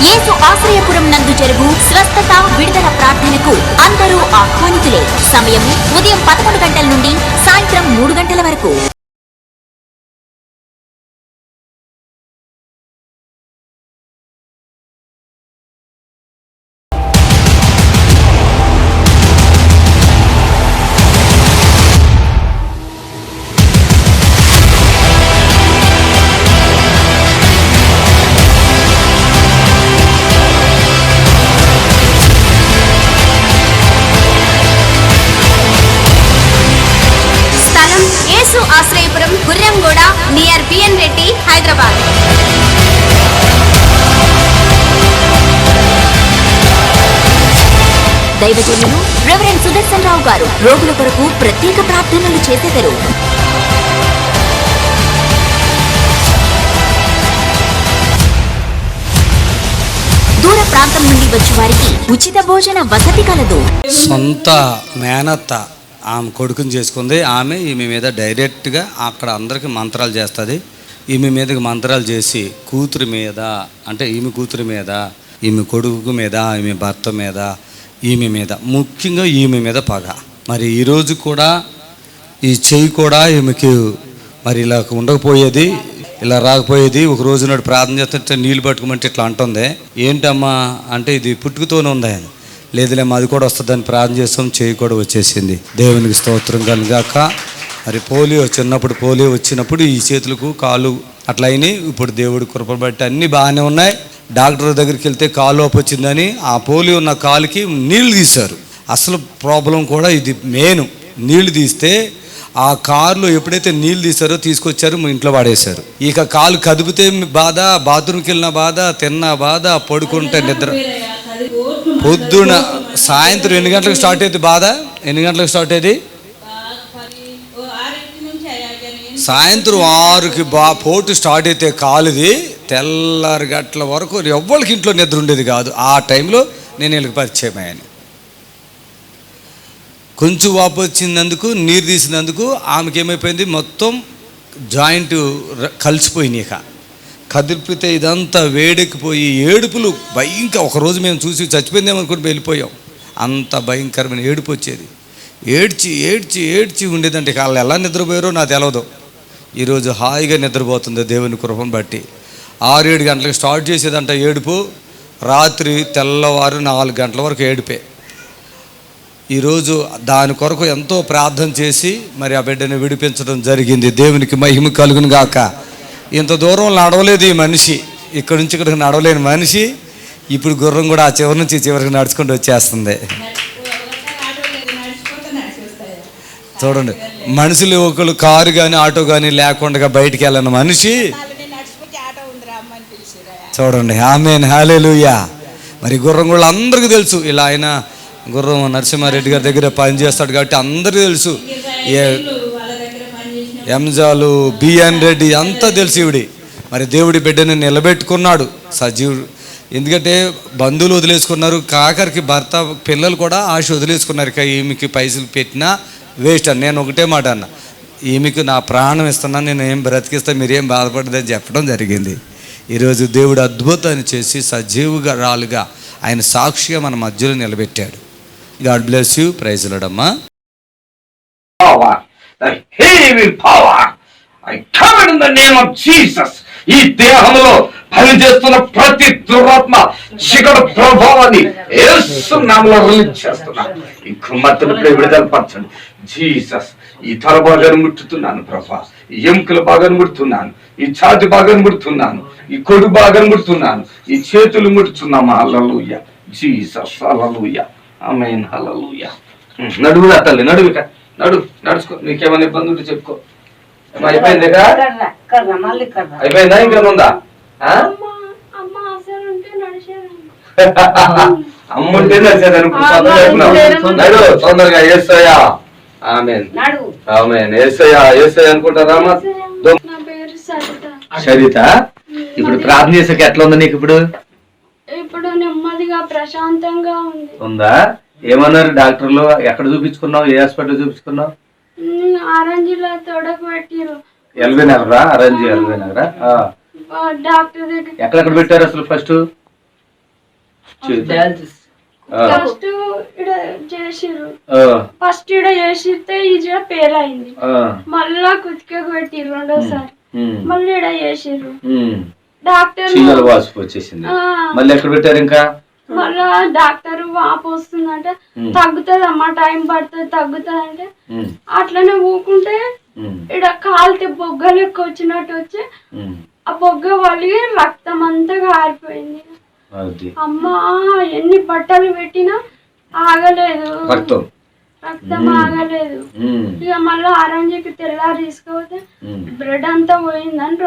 యేసు ఆశ్రయపురం నందు జరుగు స్వస్థత విడుదల ప్రార్థనకు అందరూ ఆహ్వానితులే. సమయం ఉదయం 11 గంటల నుండి సాయంత్రం 3 గంటల వరకు. Ashrayapuram Gurramguda near B N Reddy, Hyderabad. దైవజనులు రెవరెండ్ సుదర్శన్ రావు గారు రోగుల కొరకు ప్రత్యేక ప్రార్థనలు చేసేదరు. దూర ప్రాంతం నుండి వచ్చే వారికి ఉచిత భోజన వసతి కలదు. సొంత మేనత్త ఆమె కొడుకుని చేసుకుంది. ఈమె మీద డైరెక్ట్గా అక్కడ అందరికీ మంత్రాలు చేస్తుంది. ఈమె మీదకి మంత్రాలు చేసి కూతురు మీద, అంటే ఈమె కూతురు మీద, ఈమె కొడుకు మీద, ఈమె భర్త మీద, ఈమె మీద, ముఖ్యంగా ఈమె మీద పగ. మరి ఈరోజు కూడా ఈ చెయ్యి కూడా ఈమెకి మరి ఇలా ఉండకపోయేది, ఇలా రాకపోయేది. ఒక రోజు నాడు ప్రార్థన చేస్తుంటే నీళ్ళు పట్టుకోమంటే ఇట్లా అంటుంది. ఏంటమ్మా అంటే ఇది పుట్టుకతోనే ఉంది ఆయన. లేదులేమో అది కూడా వస్తుందని ప్రార్థన చేస్తాం, చేయి కూడా వచ్చేసింది. దేవునికి స్తోత్రం కలుగాక. మరి చిన్నప్పుడు పోలియో వచ్చినప్పుడు ఈ చేతులకు కాలు అట్లా అయినాయి. ఇప్పుడు దేవుడి కృపను బట్టి అన్నీ బాగానే ఉన్నాయి. డాక్టర్ దగ్గరికి వెళ్తే కాలు లోపు వచ్చిందని ఆ పోలియో ఉన్న కాలుకి నీళ్లు తీశారు. అసలు ప్రాబ్లం కూడా ఇది మెయిన్. నీళ్లు తీస్తే ఆ కారులో ఎప్పుడైతే నీళ్ళు తీశారో తీసుకొచ్చారు, మా ఇంట్లో వాడేశారు. ఇక కాలు కదిపితే బాధ, బాత్రూమ్కి వెళ్ళిన బాధ, తిన్న బాధ, పడుకుంటే నిద్ర. పొద్దున సాయంత్రం ఎన్ని గంటలకు స్టార్ట్ అయ్యేది బాధ? ఎన్ని గంటలకు స్టార్ట్ అయ్యేది? సాయంత్రం 6కి పోటు స్టార్ట్ అయితే కాలుది తెల్లారి గంటల వరకు ఎవ్వరికి ఇంట్లో నిద్ర ఉండేది కాదు. ఆ టైంలో నేను వీళ్ళకి పరిచయం అయ్యాను. కొంచెం వాపు వచ్చినందుకు, నీరు తీసినందుకు ఆమెకి ఏమైపోయింది, మొత్తం జాయింట్ కలిసిపోయినాయి. ఇక కదిలిపితే ఇదంతా వేడెక్కిపోయి ఏడుపులు భయంకర. ఒకరోజు మేము చూసి చచ్చిపోయిందేమనుకుని వెళ్ళిపోయాం. అంత భయంకరమైన ఏడుపు వచ్చేది. ఏడ్చి ఏడ్చి ఏడ్చి ఉండేదంటే వాళ్ళు ఎలా నిద్రపోయారో నాకు తెలియదు. ఈరోజు హాయిగా నిద్రపోతుంది దేవుని కృపను బట్టి. 6-7 గంటలకు స్టార్ట్ చేసేదంట ఏడుపు, రాత్రి తెల్లవారు 4 గంటల వరకు ఏడుపే. ఈరోజు దాని కొరకు ఎంతో ప్రార్థన చేసి మరి ఆ బిడ్డని విడిపించడం జరిగింది. దేవునికి మహిమ కలుగును గాక. ఇంత దూరం నడవలేదు ఈ మనిషి, ఇక్కడి నుంచి ఇక్కడికి నడవలేని మనిషి ఇప్పుడు గుర్రం కూడా ఆ చివరి నుంచి చివరికి నడుచుకుంటూ వచ్చేస్తుంది. చూడండి, మనుషులు ఒకళ్ళు కారు కానీ ఆటో కానీ లేకుండా బయటికి వెళ్ళిన మనిషి చూడండి. ఆమేన్, హల్లెలూయా. మరి గుర్రం కూడా అందరికీ తెలుసు. ఇలా ఆయన గుర్రం నరసింహారెడ్డి గారి దగ్గర పనిచేస్తాడు కాబట్టి అందరికీ తెలుసు. ఎంజాలు, బిఎన్ రెడ్డి అంతా తెలిసి ఇవిడి. మరి దేవుడి బిడ్డని నిలబెట్టుకున్నాడు సజీవుడు. ఎందుకంటే బంధువులు వదిలేసుకున్నారు, కాకరికి భర్త పిల్లలు కూడా ఆశ వదిలేసుకున్నారు. ఇక ఈమెకి పైసలు పెట్టినా వేస్ట్ అని నేను ఒకటే మాట అన్న, ఈమెకు నా ప్రాణం ఇస్తున్నాను, నేను ఏం బ్రతికిస్తా, మీరేం బాధపడదని చెప్పడం జరిగింది. ఈరోజు దేవుడు అద్భుతాన్ని చేసి సజీవుగా రాలుగా ఆయన సాక్షిగా మన మధ్యలో నిలబెట్టాడు. God bless you. Praise Lord అమ్మా. ఈ దేహంలో పనిచేస్తున్న ప్రతి దురాత్మ చీకటి ప్రభావాన్ని యేసు నామములో రిలీజ్ చేస్తున్నా. ఈ కుమార్తెను విడుదల పరచండి జీసస్. ఈ తల భాగాన్ని ముట్టుతున్నాను ప్రభా, ఈ ఎముకల భాగాన్ని ముడుతున్నాను, ఈ ఛాతి భాగాన్ని ముడుతున్నాను, ఈ కొడు భాగాన్ని ముడుతున్నాను, ఈ చేతులు ముడుతున్నామా. హల్లెలూయా జీసస్, హల్లెలూయా, ఆమేన్, హల్లెలూయా. నడువురా తల్లి, నడువుక నడుచుకో. నీకేమైనా ఇబ్బంది ఉంటే చెప్పుకో. అయిపోయిందిగా? అయిపోయిందా? ఇంకేముందా? అమ్ముంటే నడు తొందరగా. యేసయ్యా, ఆమేన్, ఆమేన్. యేసయ్యా, యేసయ్యా అనుకుంటారా? సరిత, ఇప్పుడు ప్రార్థన చేసాక ఎట్లా ఉందా నీకు? ఇప్పుడు నెమ్మదిగా ప్రశాంతంగా ఉందా? ఏమన్నారు డాక్టర్లు? ఎక్కడ చూపించుకున్నావు? ఏ హాస్పిటల్ చూపించుకున్నావు? ఎల్బీ నగరా? ఎల్బీ నగరా? ఎక్కడెక్కడ పెట్టారు అసలు? ఫస్ట్ ఫస్ట్ ఇడ చేసిర్రు, ఫస్ట్ ఇడ చేసితే ఈజీగా ఫెయిల్ అయింది, మళ్ళా కుతికకు పెట్టిర్రు రెండోసారి, మళ్ళీ ఇడ చేసిర్రు. డాక్టర్ మళ్ళీ ఎక్కడ పెట్టారు? ఇంకా మళ్ళా డాక్టర్ వాపు వస్తుందంటే తగ్గుతుంది అమ్మా, టైం పడుతుంది తగ్గుతుంది అంటే అట్లనే ఊకుంటే ఇడ కాలితే బొగ్గ లెక్క వచ్చినట్టు వచ్చి ఆ బొగ్గ వలిగి రక్తం అంతా కారిపోయింది. అమ్మా ఎన్ని బట్టలు పెట్టినా ఆగలేదు, రక్తం ఆగలేదు. ఇక మళ్ళీ ఆరెంజ్కి తెల్లారి తీసుకపోతే బ్రెడ్ అంతా పోయిందని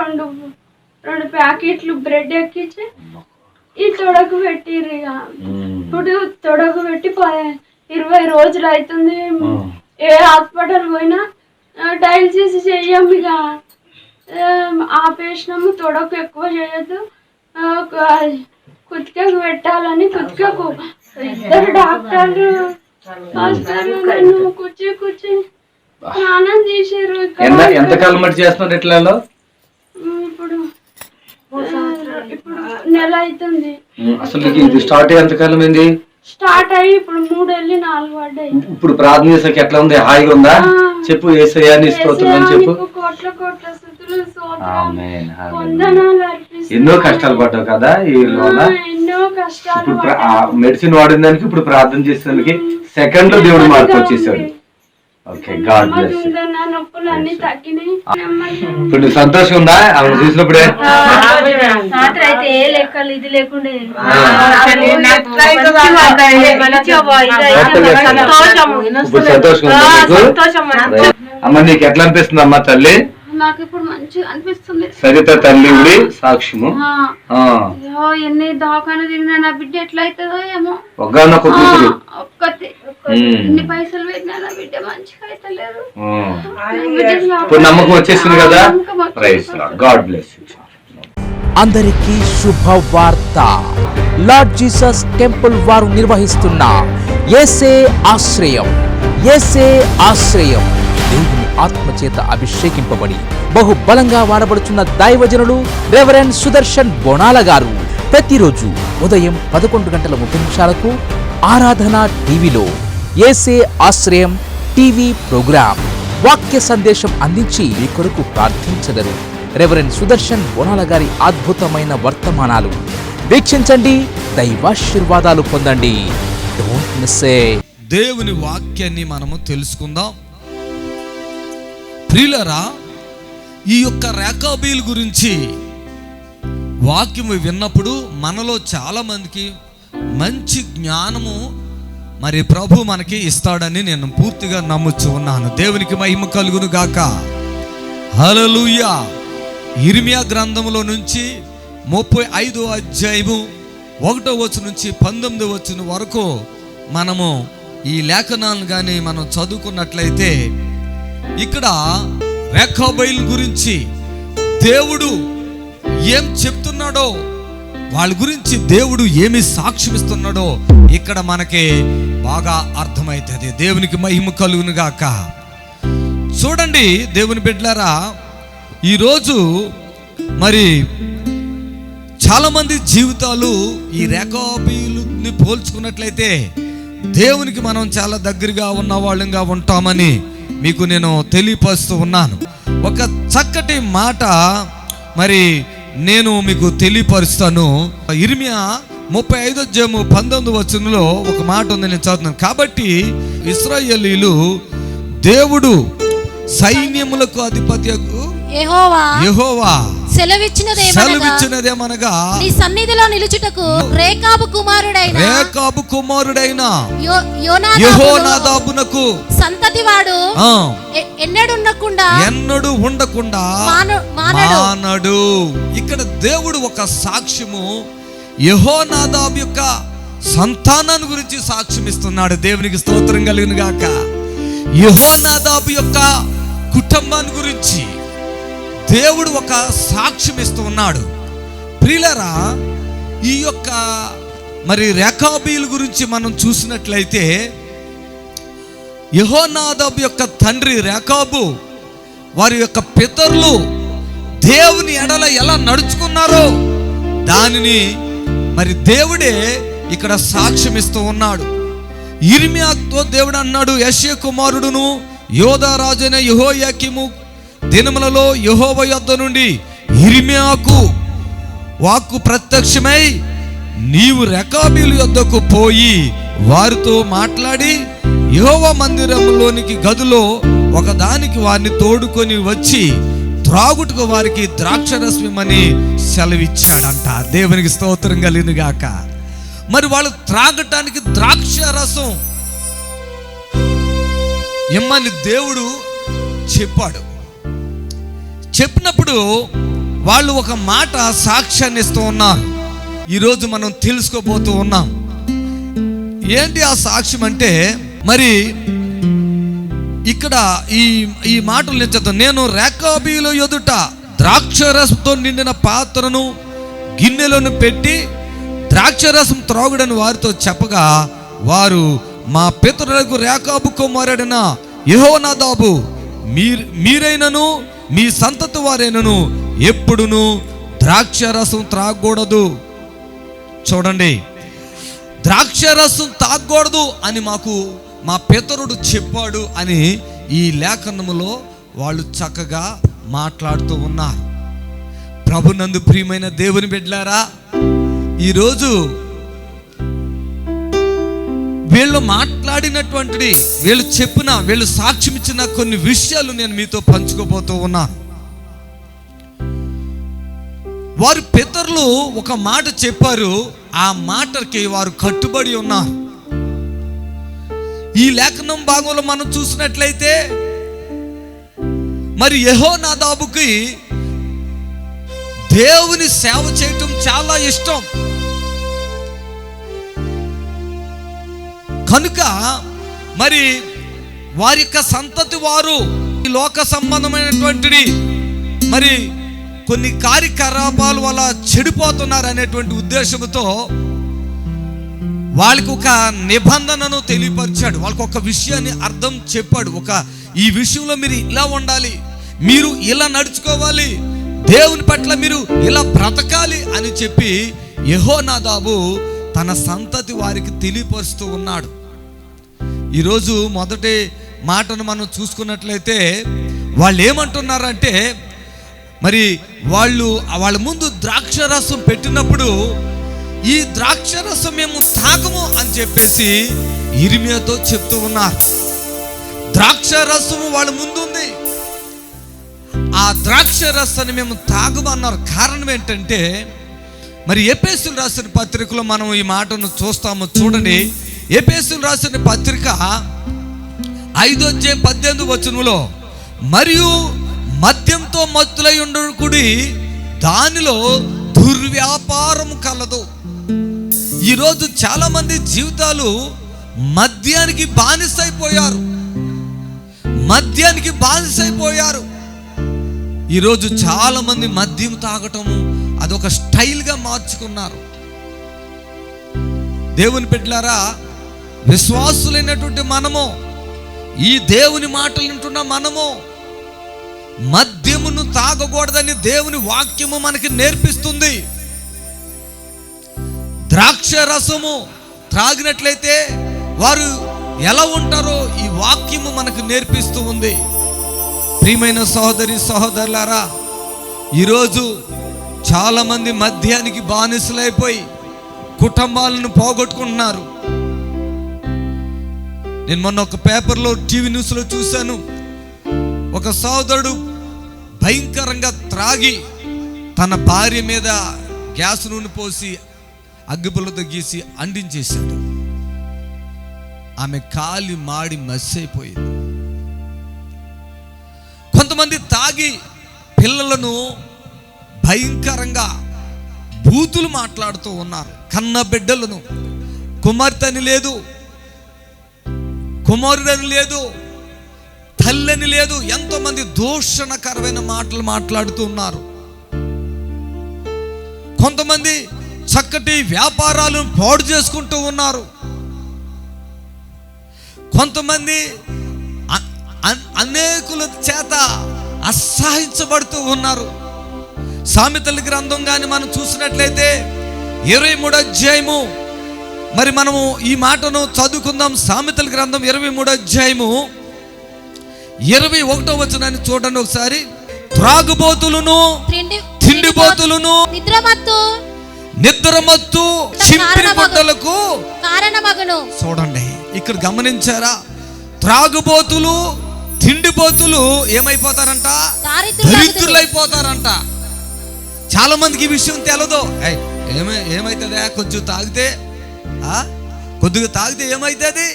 రెండు ప్యాకెట్లు బ్రెడ్ ఎక్కించి ఈ తొడకు పెట్టిర్రు. ఇక ఇప్పుడు తొడకు పెట్టి 20 రోజులు అవుతుంది. ఏ హాస్పిటల్ పోయినా డయాలసిస్ చెయ్యం, ఇక ఆపేసినాము, తొడకు ఎక్కువ చేయొద్దు, కుతికకు పెట్టాలని కుతికకు 2 డాక్టర్లు హాస్పిటల్ నన్ను కూర్చి స్నానం చేసారు. ఎంతకాలం మట్టి చేస్తున్నారు ఇట్లా? ఇప్పుడు నెల అవుతుంది. అసలు ఇది స్టార్ట్ అయ్యి ఎంతకాలం అయింది? స్టార్ట్ అయ్యి ఇప్పుడు 3 వెళ్ళి 4 పడ్డాయి. ఇప్పుడు ప్రార్థన చేసాక ఎట్లా ఉంది? హాయిగా ఉందా? చెప్పు యేసయ్యా నీ స్తోత్రం చెప్పు. కోట్ల కోట్ల స్తుతులు స్తోత్రం వందనాలు అర్పిస్తున్నాను. ఎన్నో కష్టాలు పడ్డావు కదా ఈ లోన, ఎన్నో కష్టాలు. ఇప్పుడు మెడిసిన్ వాడిన దానికి ఇప్పుడు ప్రార్థన చేసేదానికి సెకండ్ లో దేవుడు మార్పు వచ్చేసాడు. Okay, God bless you. నొప్పులు అన్ని తగ్గినాయి. ఇప్పుడు నీకు సంతోషం ఉందా ఆమె చూసినప్పుడే? అయితే ఏ లెక్కలు ఇది లేకుండే ఇప్పుడు సంతోషం ఉందా? అమ్మ నీకు ఎట్లా అనిపిస్తుంది అమ్మ తల్లి? నాకు ఇప్పుడు మంచిగా అనిపిస్తుంది. సరిత తల్లి సాక్ష్యము. ఎన్ని దవాఖాన తిరిగినా నా బిడ్డ ఎట్లయితుందో ఏమో. ఒక్కనొక్క కూతురు ఒక్కతే, ఎన్ని పైసలు పెట్టినా నా బిడ్డ మంచిగా అయితే లేదు. ఇప్పుడు నమ్మకం వచ్చేసింది కదా. Praise Lord, God bless you. అందరికీ శుభవార్త. లార్డ్ జీసస్ టెంపుల్ వారు నిర్వహిస్తున్న యేసే ఆశ్రయం. యేసే ఆశ్రయం దేవుని ఆత్మచేత అభిషేకింపబడి బహుబలంగా వాడబడుచున్న దైవజనులు రెవరెండ్ సుదర్శన్ బోనాల గారు ప్రతిరోజు ఉదయం 11:30 ఆరాధన టీవీలో యేసే ఆశ్రయం టీవీ ప్రోగ్రాం వాక్య సందేశం అందించి మీ కొరకు ప్రార్థించెదరు. రెవరెండ్ సుదర్శన్ బోనాల గారి అద్భుతమైన వర్తమానాలు వీక్షించండి, దైవాశీర్వాదాలు పొందండి. Don't miss it. దేవుని వాక్యాన్ని మనము తెలుసుకుందాం. ప్రియులారా, ఈ యొక్క రేకాబీలు గురించి వాక్యము విన్నప్పుడు మనలో చాలా మందికి మంచి జ్ఞానము మరి ప్రభు మనకి ఇస్తాడని నేను పూర్తిగా నమ్ముచు ఉన్నాను. దేవునికి మహిమ కలుగును గాక. హల్లెలూయా. ఇర్మియా గ్రంథములో నుంచి 35వ అధ్యాయము 1వ వచనం నుంచి 19వ వచనం వరకు మనము ఈ లేఖనాలను కానీ మనం చదువుకున్నట్లయితే ఇక్కడ రేకాబీలు గురించి దేవుడు ఏం చెప్తున్నాడో, వాళ్ళ గురించి దేవుడు ఏమి సాక్ష్యమిస్తున్నాడో ఇక్కడ మనకి బాగా అర్థమవుతుంది. దేవునికి మహిమ కలుగును గాక. చూడండి దేవుని బిడ్డలారా, ఈరోజు మరి చాలామంది జీవితాలు ఈ రేకాబీలుని పోల్చుకున్నట్లయితే దేవునికి మనం చాలా దగ్గరగా ఉన్న వాళ్ళంగా ఉంటామని మీకు నేను తెలియపరుస్తూ ఉన్నాను. ఒక చక్కటి మాట మరి నేను మీకు తెలియపరుస్తాను. ఇర్మియా 35వ అధ్యాయము 19వ వచనంలో ఒక మాట ఉంది, నేను చదువుతున్నాను. కాబట్టి ఇశ్రాయేలీయులు దేవుడు సైన్యములకు అధిపతియగు యెహోవా సెలవిచ్చినదేమనగా నీ సన్నిధిలో నిలుచుటకు రేకాబు కుమారుడైన యెహోనాదాబునకు సంతతివాడు ఎన్నడూ ఉండకుండా మానడు. ఇక్కడ దేవుడు ఒక సాక్ష్యము యెహోనాదాబు యొక్క సంతానాన్ని గురించి సాక్ష్యం ఇస్తున్నాడు. దేవునికి స్తోత్రం కలుగును గాక. యెహోనాదాబు యొక్క కుటుంబాన్ని గురించి దేవుడు ఒక సాక్ష్యం ఇస్తూ ఉన్నాడు. ప్రియులారా, ఈ యొక్క మరి రేకాబీలు గురించి మనం చూసినట్లయితే యెహోనాదాబు యొక్క తండ్రి రేకాబు వారి యొక్క పితరులు దేవుని ఎడల ఎలా నడుచుకున్నారో దానిని మరి దేవుడే ఇక్కడ సాక్ష్యం ఇస్తూ ఉన్నాడు. యిర్మీయాతో దేవుడు అన్నాడు, యెషయా కుమారుడును యోధా రాజైన యెహోయాకీము దినములలో యెహోవా యొద్ద నుండి యిర్మీయాకు వాక్కు ప్రత్యక్షమై, నీవు రెకాబీలు యొద్దకు పోయి వారితో మాట్లాడి యెహోవా మందిరంలోనికి గదిలో ఒకదానికి వారిని తోడుకొని వచ్చి త్రాగుటకు వారికి ద్రాక్షరసమని సెలవిచ్చాడంట. దేవునికి స్తోత్రం కలుగునుగాక. మరి వాళ్ళు త్రాగటానికి ద్రాక్ష రసం ఇమ్మని దేవుడు చెప్పాడు. చెప్పినప్పుడు వాళ్ళు ఒక మాట సాక్ష్యాన్ని ఇస్తూ ఉన్నారు. ఈరోజు మనం తెలుసుకోబోతూ ఉన్నాం. ఏంటి ఆ సాక్ష్యం అంటే, మరి ఇక్కడ ఈ మాటలు నిశ్చితం, నేను రేకాబీల ఎదుట ద్రాక్షరసంతో నిండిన పాత్రను గిన్నెలను పెట్టి ద్రాక్షరసం త్రాగుడని వారితో చెప్పగా, వారు మా పితరులకు రేకాబు కుమారుడైన యెహోనాదాబు మీరైనను మీ సంతతి వారైనను ఎప్పుడును ద్రాక్షరసం త్రాగకూడదు. చూడండి, ద్రాక్షరసం తాగకూడదు అని మాకు మా పితరుడు చెప్పాడు అని ఈ లేఖనములో వాళ్ళు చక్కగా మాట్లాడుతూ ఉన్నారు. ప్రభునందు ప్రియమైన దేవుని బిడ్డలారా, ఈరోజు వీళ్ళు మాట్లాడినటువంటి, వీళ్ళు సాక్ష్యం ఇచ్చిన కొన్ని విషయాలు నేను మీతో పంచుకోబోతూ ఉన్నాను. వారి పితరులు ఒక మాట చెప్పారు, ఆ మాటకి వారు కట్టుబడి ఉన్నారు. ఈ లేఖనం భాగంలో మనం చూసినట్లయితే, మరి యెహోనాదాబుకి దేవుని సేవ చేయటం చాలా ఇష్టం. కనుక మరి వారి యొక్క సంతతి వారు ఈ లోక సంబంధమైనటువంటి మరి కొన్ని కార్యకలాపాలు వల్ల చెడిపోతున్నారు అనేటువంటి ఉద్దేశంతో వాళ్ళకి ఒక నిబంధనను తెలియపరిచాడు. వాళ్ళకి ఒక విషయాన్ని అర్థం చెప్పాడు. ఈ విషయంలో మీరు ఇలా ఉండాలి, మీరు ఇలా నడుచుకోవాలి, దేవుని పట్ల మీరు ఇలా బ్రతకాలి అని చెప్పి యెహోనాదాబు తన సంతతి వారికి తెలియపరుస్తూ ఉన్నాడు. ఈరోజు మొదటి మాటను మనం చూసుకున్నట్లయితే వాళ్ళు ఏమంటున్నారంటే, మరి వాళ్ళ ముందు ద్రాక్షరసం పెట్టినప్పుడు ఈ ద్రాక్షరసం మేము తాగము అని చెప్పేసి యిర్మీయాతో చెప్తూ ఉన్నారు. ద్రాక్షరసము వాళ్ళ ముందు ఉంది, ఆ ద్రాక్షరసాన్ని మేము తాగము అన్నారు. కారణం ఏంటంటే, మరి ఎఫెసీయులకు రాసిన పత్రికలో మనం ఈ మాటను చూస్తాము. చూడండి, ఎఫెసీయులకు రాసిన పత్రిక 5:18 మరియు మద్యంతో మత్తులై ఉండకుడి, దానిలో దుర్వ్యాపారం కలదు. ఈరోజు చాలా మంది జీవితాలు మద్యానికి బానిసైపోయారు. ఈరోజు చాలా మంది మద్యం తాగటము అదొక స్టైల్గా మార్చుకున్నారు. దేవుని బిడ్డలారా, విశ్వాసులైనటువంటి మనము, ఈ దేవుని మాటలు వింటున్న మనము మద్యమును తాగకూడదని దేవుని వాక్యము మనకి నేర్పిస్తుంది. ద్రాక్ష రసము త్రాగినట్లయితే వారు ఎలా ఉంటారో ఈ వాక్యము మనకు నేర్పిస్తూ ఉంది. ప్రియమైన సహోదరి సహోదరులారా, ఈరోజు చాలా మంది మద్యానికి బానిసలైపోయి కుటుంబాలను పోగొట్టుకుంటున్నారు. నేను మొన్న ఒక పేపర్లో, టీవీ న్యూస్లో చూశాను. ఒక సోదరుడు భయంకరంగా త్రాగి తన భార్య మీద గ్యాస్ నూనె పోసి అగ్గిపుల్లతో గీసి అంటించేశాడు. ఆమె కాలి మాడి మస్సైపోయింది. కొంతమంది తాగి పిల్లలను భయంకరంగా బూతులు మాట్లాడుతూ ఉన్నారు. కన్న బిడ్డలను కుమార్తెని లేదు, కుమారుడని లేదు, తల్లని లేదు, ఎంతో మంది దూషణకరమైన మాటలు మాట్లాడుతూ ఉన్నారు. కొంతమంది చక్కటి వ్యాపారాలను పాడు చేసుకుంటూ ఉన్నారు. కొంతమంది అనేకుల చేత అసహించబడుతూ ఉన్నారు. సామెతల గ్రంథం కానీ మనం చూసినట్లయితే 23వ అధ్యాయము మరి మనము ఈ మాటను చదువుకుందాం. సామెతల గ్రంథం 23వ అధ్యాయము 21వ వచనాన్ని చూడండి ఒకసారి. త్రాగుబోతులను, తిండిబోతులను, నిద్రమత్తు చింపిరి గుడ్డలకు కారణమగును. చూడండి, ఇక్కడ గమనించారా? త్రాగుబోతులు, తిండిబోతులు ఏమైపోతారంట? దరిద్రులైపోతారంట. చాలా మందికి ఈ విషయం తెలదు. ఏమైతుందా కొంచెం తాగితే, కొద్దిగా తాగితే ఏమైతుంది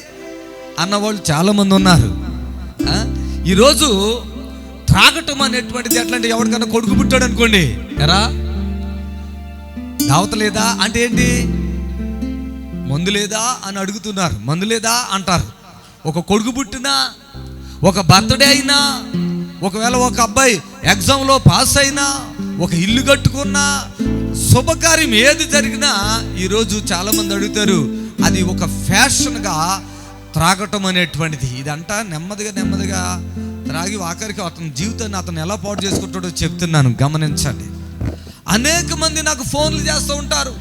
అన్నవాళ్ళు చాలా మంది ఉన్నారు. ఈరోజు త్రాగటం అనేటువంటిది ఎట్లా అంటే, ఎవరికైనా కొడుకు పుట్టాడు అనుకోండి, ఎరా దావత లేదా అంటే ఏంటి? మందు లేదా అని అడుగుతున్నారు. మందు లేదా అంటారు. ఒక కొడుకు పుట్టినా, ఒక బర్త్డే అయినా, ఒకవేళ ఒక అబ్బాయి ఎగ్జామ్లో పాస్ అయినా, ఒక ఇల్లు కట్టుకున్నా, శుభకార్యం ఏది జరిగినా ఈరోజు చాలామంది అడుగుతారు. అది ఒక ఫ్యాషన్గా త్రాగటం అనేటువంటిది. ఇదంతా నెమ్మదిగా త్రాగి ఆఖరికి అతని జీవితాన్ని అతను ఎలా పాడు చేసుకుంటాడో చెప్తున్నాను, గమనించండి. అనేక మంది నాకు ఫోన్లు చేస్తూ ఉంటారు.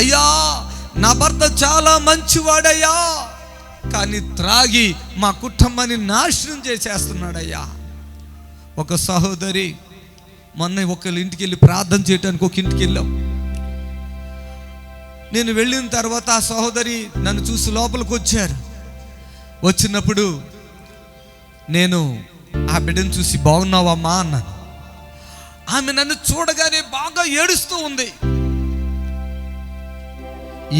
అయ్యా, నా భర్త చాలా మంచివాడయ్యా, కానీ త్రాగి మా కుటుంబాన్ని నాశనం చేసేస్తున్నాడయ్యా. ఒక సహోదరి మొన్న ఒకళ్ళ ఇంటికి వెళ్ళి ప్రార్థన చేయడానికి ఒక ఇంటికి వెళ్ళాం. నేను వెళ్ళిన తర్వాత ఆ సహోదరి నన్ను చూసి లోపలికి వచ్చారు. వచ్చినప్పుడు నేను ఆ బిడ్డను చూసి బాగున్నావమ్మా అన్నాను. ఆమె నన్ను చూడగానే బాగా ఏడుస్తూ ఉంది.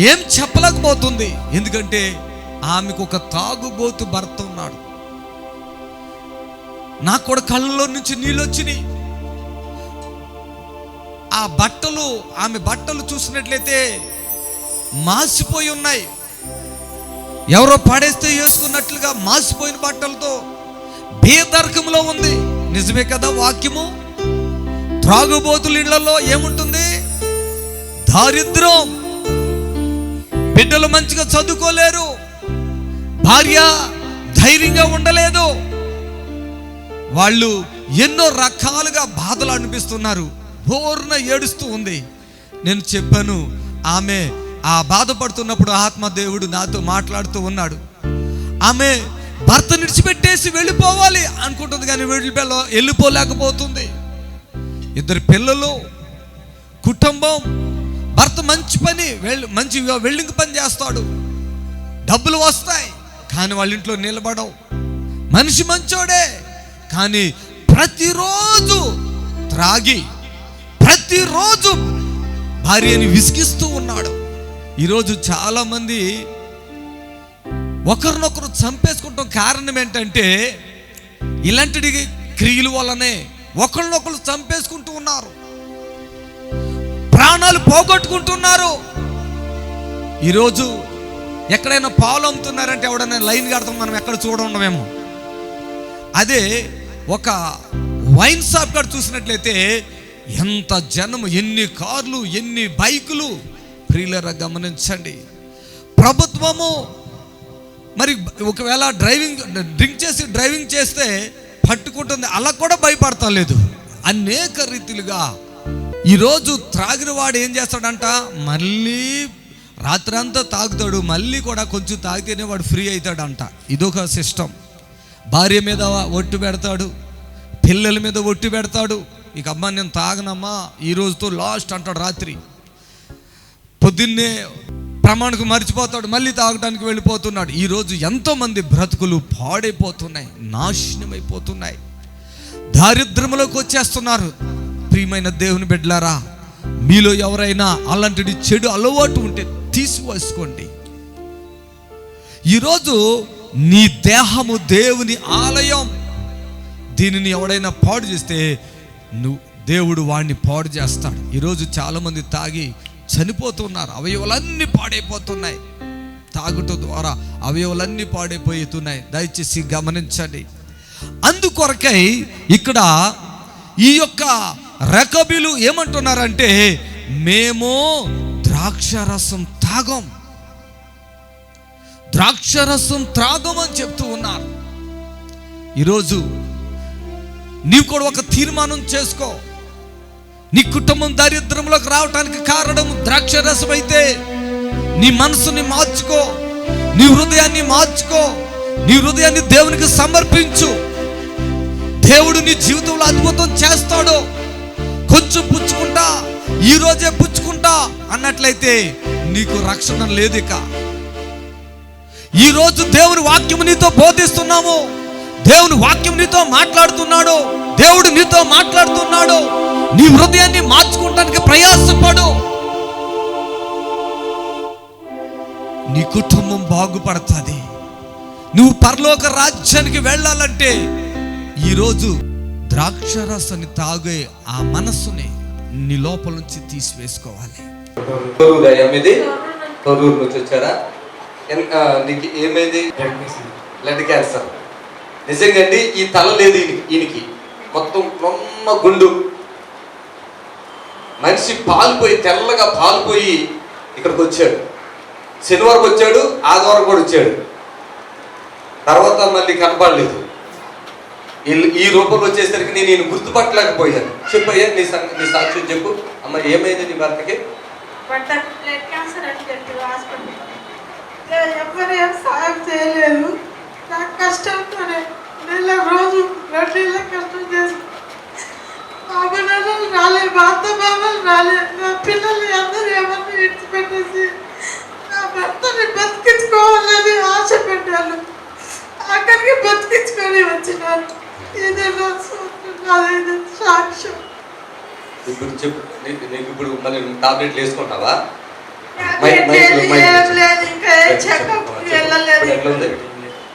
ఏం చెప్పలేకపోతుంది. ఎందుకంటే ఆమెకు ఒక తాగుబోతు భర్త ఉన్నాడు. నాకు కూడా కళ్ళలో నుంచి నీళ్ళు వచ్చినాయి. ఆ బట్టలు, ఆమె బట్టలు చూసినట్లయితే మాసిపోయి ఉన్నాయి. ఎవరో పడేస్తే వేసుకున్నట్లుగా మాసిపోయిన బట్టలతో బేదర్కంలో ఉంది. నిజమే కదా వాక్యము? త్రాగుబోతుల ఇళ్లలో ఏముంటుంది? దారిద్ర్యం. బిడ్డలు మంచిగా చదువుకోలేరు, భార్య ధైర్యంగా ఉండలేదు, వాళ్ళు ఎన్నో రకాలుగా బాధలు అనిపిస్తున్నారు. బోర్న ఏడుస్తూ ఉంది. నేను చెప్పాను, ఆమె ఆ బాధపడుతున్నప్పుడు ఆత్మదేవుడు నాతో మాట్లాడుతూ ఉన్నాడు. ఆమె భర్త విడిచిపెట్టేసి వెళ్ళిపోవాలి అనుకుంటుంది, కానీ వెళ్ళిపోలేకపోతుంది. 2 పిల్లలు, కుటుంబం, భర్త మంచి పని, మంచి వెల్డింగ్ పని చేస్తాడు, డబ్బులు వస్తాయి, కానీ వాళ్ళ ఇంట్లో నిలబడవు. మనిషి మంచోడే, కానీ ప్రతిరోజు త్రాగి ప్రతిరోజు భార్యని విసిగిస్తూ ఉన్నాడు. ఈరోజు చాలా మంది ఒకరినొకరు చంపేసుకుంటాం. కారణం ఏంటంటే ఇలాంటి క్రియల వల్లనే ఒకరినొకరు చంపేసుకుంటూ ఉన్నారు, ప్రాణాలు పోగొట్టుకుంటున్నారు. ఈరోజు ఎక్కడైనా పాలు అమ్ముతున్నారంటే ఎవడైనా లైన్ కడతాం, మనం ఎక్కడ చూడమేమో. అదే ఒక వైన్ షాప్ కాడ చూసినట్లయితే ఎంత జనము, ఎన్ని కార్లు, ఎన్ని బైకులు. ప్రియులారా గమనించండి, ప్రభుత్వము మరి ఒకవేళ డ్రింక్ చేసి డ్రైవింగ్ చేస్తే పట్టుకుంటుంది, అలా కూడా భయపడతలేదు. అనేక రీతిలుగా ఈరోజు త్రాగిన వాడు ఏం చేస్తాడంట, మళ్ళీ రాత్రి అంతా తాగుతాడు, మళ్ళీ కూడా కొంచెం తాగితేనే వాడు ఫ్రీ అవుతాడంట. ఇదొక సిస్టమ్. భార్య మీద ఒట్టు పెడతాడు, పిల్లల మీద ఒట్టు పెడతాడు. ఇక అమ్మ నేను తాగనమ్మా, ఈ రోజుతో లాస్ట్ అంటాడు. రాత్రి పొద్దున్నే ప్రమాణకు మర్చిపోతాడు, మళ్ళీ తాగడానికి వెళ్ళిపోతున్నాడు. ఈరోజు ఎంతోమంది బ్రతుకులు పాడైపోతున్నాయి, నాశనమైపోతున్నాయి, దారిద్ర్యంలోకి వచ్చేస్తున్నారు. ప్రియమైన దేవుని బిడ్డలారా, మీలో ఎవరైనా అలాంటి చెడు అలవాటు ఉంటే తీసివేసుకోండి. ఈరోజు నీ దేహము దేవుని ఆలయం. దీనిని ఎవడైనా పాడు చేస్తే దేవుడు వాడిని పాడు చేస్తాడు. ఈరోజు చాలామంది తాగి చనిపోతున్నారు, అవయవాలన్నీ పాడైపోతున్నాయి. తాగుట ద్వారా అవయవాలన్నీ పాడైపోతున్నాయి. దయచేసి గమనించండి. అందుకొరకై ఇక్కడ ఈ యొక్క రకబీలు ఏమంటున్నారంటే, మేము ద్రాక్షరసం తాగం, ద్రాక్షరసం త్రాగం అని చెప్తూ ఉన్నారు. ఈరోజు నీవు కూడా ఒక తీర్మానం చేసుకో. నీ కుటుంబం దారిద్ర్యంలోకి రావడానికి కారణం ద్రాక్షరసం అయితే నీ మనసుని మార్చుకో. మార్చుకో, నీ హృదయాన్ని మార్చుకో, నీ హృదయాన్ని దేవునికి సమర్పించు. దేవుడు నీ జీవితంలో అద్భుతం చేస్తాడు. కొంచెం పుచ్చుకుంటా, ఈరోజే పుచ్చుకుంటా అన్నట్లయితే నీకు రక్షణ లేదు. ఇక ఈరోజు దేవుని వాక్యం నీతో బోధిస్తున్నాము, దేవుని వాక్యం నీతో మాట్లాడుతున్నాడు, దేవుడు నీతో మాట్లాడుతున్నాడు. నీ హృదయాన్ని మార్చుకోవడానికి ప్రయాసపడు. నీ కుటుంబం బాగుపడుతుంది. నువ్వు పరలోక రాజ్యానికి వెళ్ళాలంటే ఈరోజు ద్రాక్షరసాన్ని తాగే ఆ మనస్సుని నీ లోపల నుంచి తీసివేసుకోవాలి. తొర్రూరు నుంచి వచ్చారా? నీకు ఏమైంది? Blood cancer. నిజంగా అండి, ఈ తల లేదు ఈయనకి, మొత్తం రొమ్మ గుండు. మనిషి పాలిపోయి, తెల్లగా పాలిపోయి ఇక్కడికి వచ్చాడు. శనివారం వచ్చాడు, ఆదివారం కూడా వచ్చాడు. తర్వాత మళ్ళీ కనపడలేదు. ఈ రూపంలో వచ్చేసరికి నేను ఈయన గుర్తుపట్టలేకపోయాను. చెప్పయ్యా, నీ సాక్ష్యం చెప్పు. అమ్మ, ఏమైంది నీ భర్తకి? బ్లడ్ క్యాన్సర్ అని చెప్పి హాస్పిటల్ ఎవరు ఏం సాయం చేయలేదు. నాకు కష్టంతోనే రోజు 2 నెలల కష్టం చేసి బాబు నెలలు రాలేదు, మా అత్త బాబులు రాలేదు, నా పిల్లలు అందరూ ఎవరిని విడిచిపెట్టేసి నా భర్తని బతికించుకోవాలని ఆశ పెట్టాను. అక్కడికి బతికించుకొని వచ్చినాను. ఏదైనా సాక్ష్యం. ఇప్పుడు చెప్పు, నీకు ఇప్పుడు మళ్ళీ టాబ్లెట్లు వేసుకుంటావా?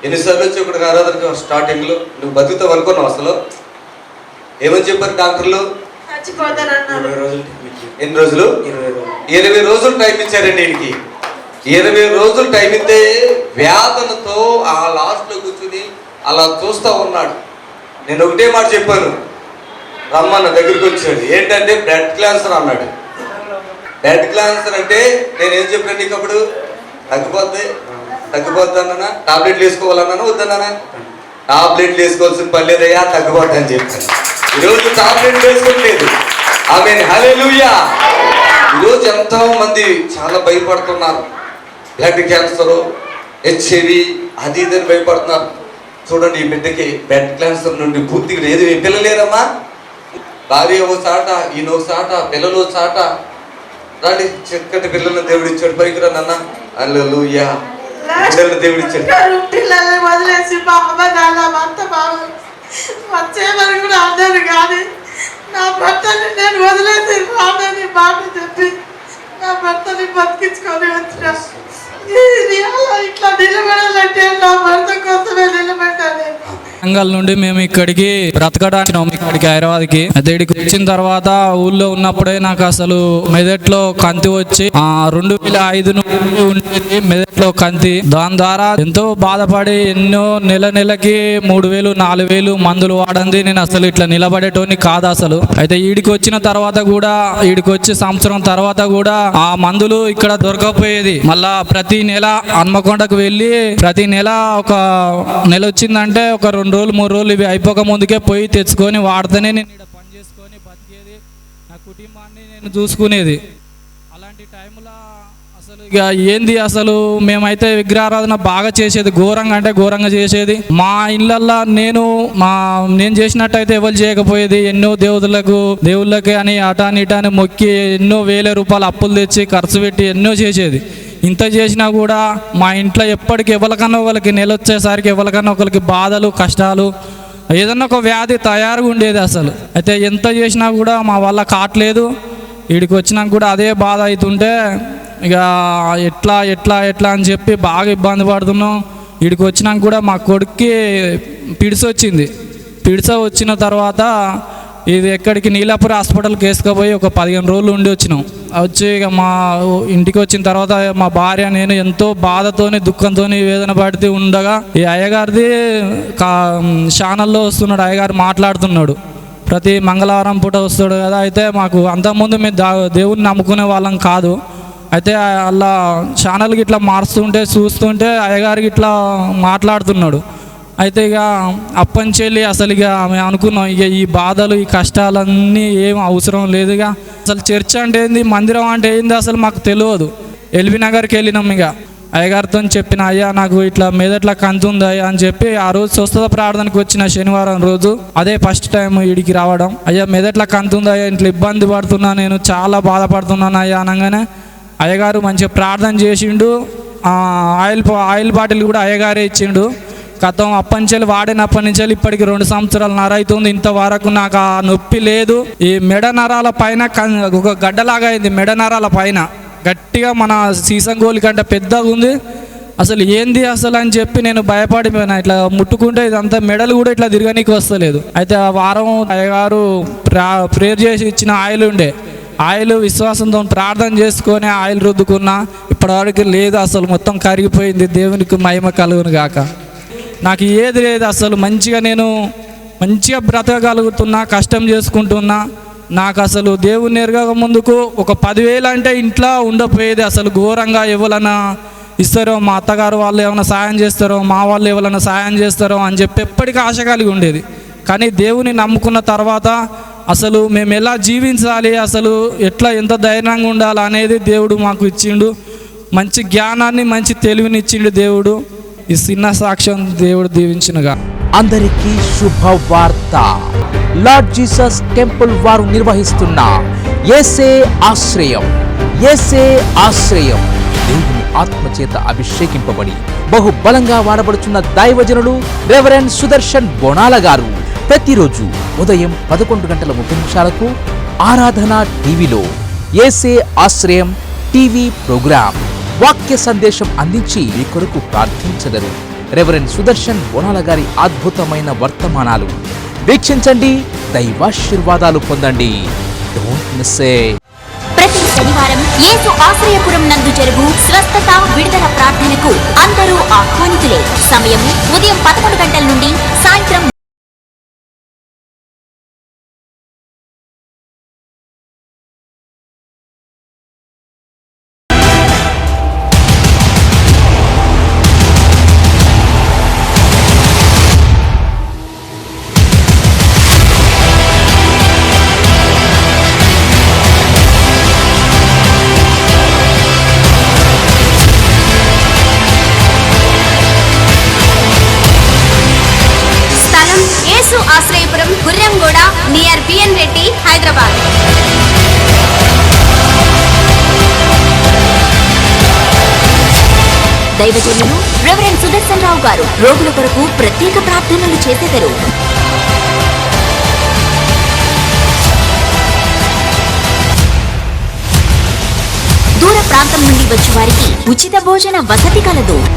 ఎన్నిసార్లు వచ్చి ఇక్కడ ఆరాధనకి స్టార్టింగ్ లో నువ్వు బతుకుతావు అనుకున్నావు? అసలు ఏమని చెప్పారు డాక్టర్లు? ఎన్ని రోజులు? 20 రోజులు టైం ఇచ్చారండి ఈయనకి. 20 రోజులు టైం ఇస్తే వేదనతో ఆ లాస్ట్ లో కూర్చుని అలా చూస్తూ ఉన్నాడు. నేను ఒకటే మాట చెప్పాను, రమ్మన్న దగ్గరికి వచ్చాడు. ఏంటంటే బ్లడ్ క్యాన్సర్ అన్నాడు. బ్లడ్ క్యాన్సర్ అంటే నేనేం చెప్పాను నీకు అప్పుడు? తగ్గిపోద్ది అన్నానా? టాబ్లెట్లు వేసుకోవాలన్నానా వద్దన్నానా? టాబ్లెట్లు వేసుకోవాల్సిన పని లేదయ్యా, తగ్గిపోద్ది అని చెప్పాను. ఈరోజు టాబ్లెట్లు వేసుకోవట్లేదు. ఆమేన్, హల్లెలూయా. ఈరోజు ఎంతో మంది చాలా భయపడుతున్నారు. బ్లడ్ క్యాన్సర్, HIV అది ఇదని భయపడుతున్నారు. చూడండి, ఈ బిడ్డకి బ్లడ్ క్యాన్సర్ నుండి పూర్తిగా లేదు. పిల్లలు లేరమ్మా, భార్య ఓ చాట, ఈయన ఒక చాట, పిల్లలు ఓ చాట. రాండి, చక్కటి పిల్లలను దేవుడు ఇచ్చాడు. పైకి రా నాన్న. హల్లెలూయా. పిల్లలను దేవుడు ఇచ్చాడు. పిల్లల్ని వదిలేసి బాబా అంత బాబు వచ్చే వరకు కూడా అందరు కానీ నా భర్తని నేను వదిలేసి రానని మాట చెప్పి నా భర్తని బతికించుకొని వచ్చిన. ఇట్లా నిలబడాలంటే నా భర్త కోసమే నిలబెట్టాలి. వరంగల్ నుండి మేము ఇక్కడికి బ్రతకడానికి ఇక్కడికి హైదరాబాద్కి. అయితే ఇక్కడికి వచ్చిన తర్వాత ఊళ్ళో ఉన్నప్పుడే నాకు అసలు మెదట్లో కంతి వచ్చి 2005 నుండి ఉండేది మెదట్లో కంతి. దాని ద్వారా ఎంతో బాధపడి ఎన్నో నెలకి 3000 4000 మందులు వాడింది. నేను అసలు ఇట్లా నిలబడేటోని కాదు అసలు. అయితే ఈడికి వచ్చిన తర్వాత కూడా, ఈడికి వచ్చి సంవత్సరం తర్వాత కూడా ఆ మందులు ఇక్కడ దొరకకపోయేది. మళ్ళా ప్రతి నెల హన్మకొండకు వెళ్ళి ప్రతి నెల ఒక నెల వచ్చిందంటే ఒక 2 రోజులు 3 రోజులు ఇవి అయిపోక ముందుకే పోయి తెచ్చుకొని వాడితేనే నేను ఇక్కడ పని చేసుకొని బతికేది, నా కుటుంబాన్ని నేను చూసుకునేది. అలాంటి టైంలో అసలు ఇక ఏంది అసలు మేమైతే విగ్రహారాధన బాగా చేసేది, ఘోరంగా అంటే ఘోరంగా చేసేది. మా ఇళ్ళల్లో నేను చేసినట్టయితే ఎవరు చేయకపోయేది. ఎన్నో దేవుళ్ళకి అని అటాని ఇటాని మొక్కి ఎన్నో వేల రూపాయలు అప్పులు తెచ్చి ఖర్చు పెట్టి ఎన్నో చేసేది. ఇంత చేసినా కూడా మా ఇంట్లో ఎప్పటికీ ఎవరికన్నా ఒకరికి నెల వచ్చేసరికి ఎవరికన్నా ఒకరికి బాధలు కష్టాలు ఏదన్నా ఒక వ్యాధి తయారుగా ఉండేది అసలు. అయితే ఎంత చేసినా కూడా మా వల్ల కావట్లేదు. వీడికి వచ్చినాక కూడా అదే బాధ అవుతుంటే ఇక ఎట్లా ఎట్లా ఎట్లా అని చెప్పి బాగా ఇబ్బంది పడుతున్నాం. వీడికి వచ్చినాక కూడా మా కొడుక్కి పిడిసి వచ్చింది. వచ్చిన తర్వాత ఇది ఎక్కడికి నీలాపురం హాస్పిటల్కి వేసుకుపోయి ఒక 15 రోజులు ఉండి వచ్చినాం. వచ్చి ఇక మా ఇంటికి వచ్చిన తర్వాత మా భార్య నేను ఎంతో బాధతోని దుఃఖంతోని వేదన పడుతూ ఉండగా ఈ అయ్యగారిది ఛానల్లో వస్తున్నాడు. అయ్యగారు మాట్లాడుతున్నాడు, ప్రతి మంగళవారం పూట వస్తాడు కదా. అయితే మాకు అంతకుముందు మేము దేవుణ్ణి నమ్ముకునే వాళ్ళం కాదు. అయితే అలా ఛానల్కి ఇట్లా మారుస్తుంటే చూస్తుంటే అయ్యగారికి ఇట్లా మాట్లాడుతున్నాడు. అయితే ఇక అప్పంచెల్లి అసలు ఇక మేము అనుకున్నాం, ఇక ఈ బాధలు ఈ కష్టాలన్నీ ఏం అవసరం లేదు. అసలు చర్చ్ అంటే ఏంది, మందిరం అంటే ఏంది అసలు మాకు తెలియదు. ఎల్బీ నగర్కి వెళ్ళినాం. ఇక అయ్యగారితో చెప్పిన, అయ్యా నాకు ఇట్లా మెదట్లా కంతి ఉంది అయ్యా అని చెప్పి ఆ రోజు స్వస్థత ప్రార్థనకు వచ్చిన శనివారం రోజు అదే ఫస్ట్ టైం వీడికి రావడం. అయ్యా మెదట్లా కంతి ఉంది అయ్యా, ఇంట్లో ఇబ్బంది పడుతున్నా, నేను చాలా బాధపడుతున్నాను అయ్యా అనగానే అయ్యగారు మంచిగా ప్రార్థన చేసిండు. ఆయిల్ బాటిల్ కూడా అయ్యగారే ఇచ్చిండు. గతం అప్పటి వాడినప్పటి నుంచి ఇప్పటికి 2 సంవత్సరాలు అవుతుంది. ఇంతవరకు నాకు ఆ నొప్పి లేదు. ఈ మెడ నరాల పైన ఒక గడ్డలాగా అయింది. మెడ నరాల పైన గట్టిగా మన సీసం గోలి కంటే పెద్దగా ఉంది. అసలు ఏంది అసలు అని చెప్పి నేను భయపడిపోయినా. ఇట్లా ముట్టుకుంటే ఇదంతా మెడలు కూడా ఇట్లా తిరగనీకి వస్తలేదు. అయితే ఆ వారం అయ్యగారు ప్రేయర్ చేసి ఇచ్చిన ఆయిల్ ఉండే, ఆయిల్ విశ్వాసంతో ప్రార్థన చేసుకొని ఆయిల్ రుద్దుకున్నా. ఇప్పటివరకు లేదు, అసలు మొత్తం కరిగిపోయింది. దేవునికి మహిమ కలుగును గాక. నాకు ఏది లేదు, అసలు నేను మంచిగా బ్రతకగలుగుతున్నా, కష్టం చేసుకుంటున్నా. నాకు అసలు దేవుని ఎరగక ముందుకు ఒక 10,000 అంటే ఇంట్లో ఉండపోయేది. అసలు ఘోరంగా ఎవరైనా ఇస్తారో, మా అత్తగారు వాళ్ళు ఏమైనా సాయం చేస్తారో, మా వాళ్ళు ఎవరైనా సాయం చేస్తారో అని చెప్పి ఎప్పటికీ ఆశ కలిగి ఉండేది. కానీ దేవుని నమ్ముకున్న తర్వాత అసలు మేము ఎలా జీవించాలి, అసలు ఎంత ధైర్యంగా ఉండాలి అనేది దేవుడు మాకు ఇచ్చిండు. మంచి జ్ఞానాన్ని, మంచి తెలివిని ఇచ్చిండు దేవుడు. ఈ చిన్న సాక్ష్యం దేవుడు దీవించినగా. అందరికీ శుభవార్త. లార్డ్ జీసస్ టెంపుల్ వారు నిర్వహిస్తున్న యేసే ఆశ్రయం. యేసే ఆశ్రయం దేవుని ఆత్మచేత అభిషేకింపబడి బహుబలంగా వాడబడుచున్న దైవజనులు రెవరెండ్ సుదర్శన్ బోనాల గారు ప్రతిరోజు ఉదయం 11:30 ఆరాధన టీవీలో యేసే ఆశ్రయం టీవీ ప్రోగ్రాం వాక్య సందేశం అందించి మీ కొరకు ప్రార్థించెదరు. రెవరెండ్ సుదర్శన్ బోనాల గారి అద్భుతమైన వర్తమానాలు వీక్షించండి, దైవాశీర్వాదాలు పొందండి. Don't miss it. ప్రతి శనివారం యేసు ఆశ్రయపురం నందు జరుగు స్వస్థత విడుదల ప్రార్థనకు అందరూ ఆహ్వానితులే. సమయం ఉదయం 11 గంటల నుండి సాయంత్రం ఆశ్రయపురం, గుర్రంగూడ, నియర్ బిఎన్ రెడ్డి, హైదరాబాద్. దైవజనులు రెవరెండ్ సుదర్శన్ రావు గారు రోగుల కొరకు ప్రత్యేక ప్రార్థనలు చేసేదరు. దూర ప్రాంతం నుండి వచ్చే వారికి ఉచిత భోజన వసతి కలదు.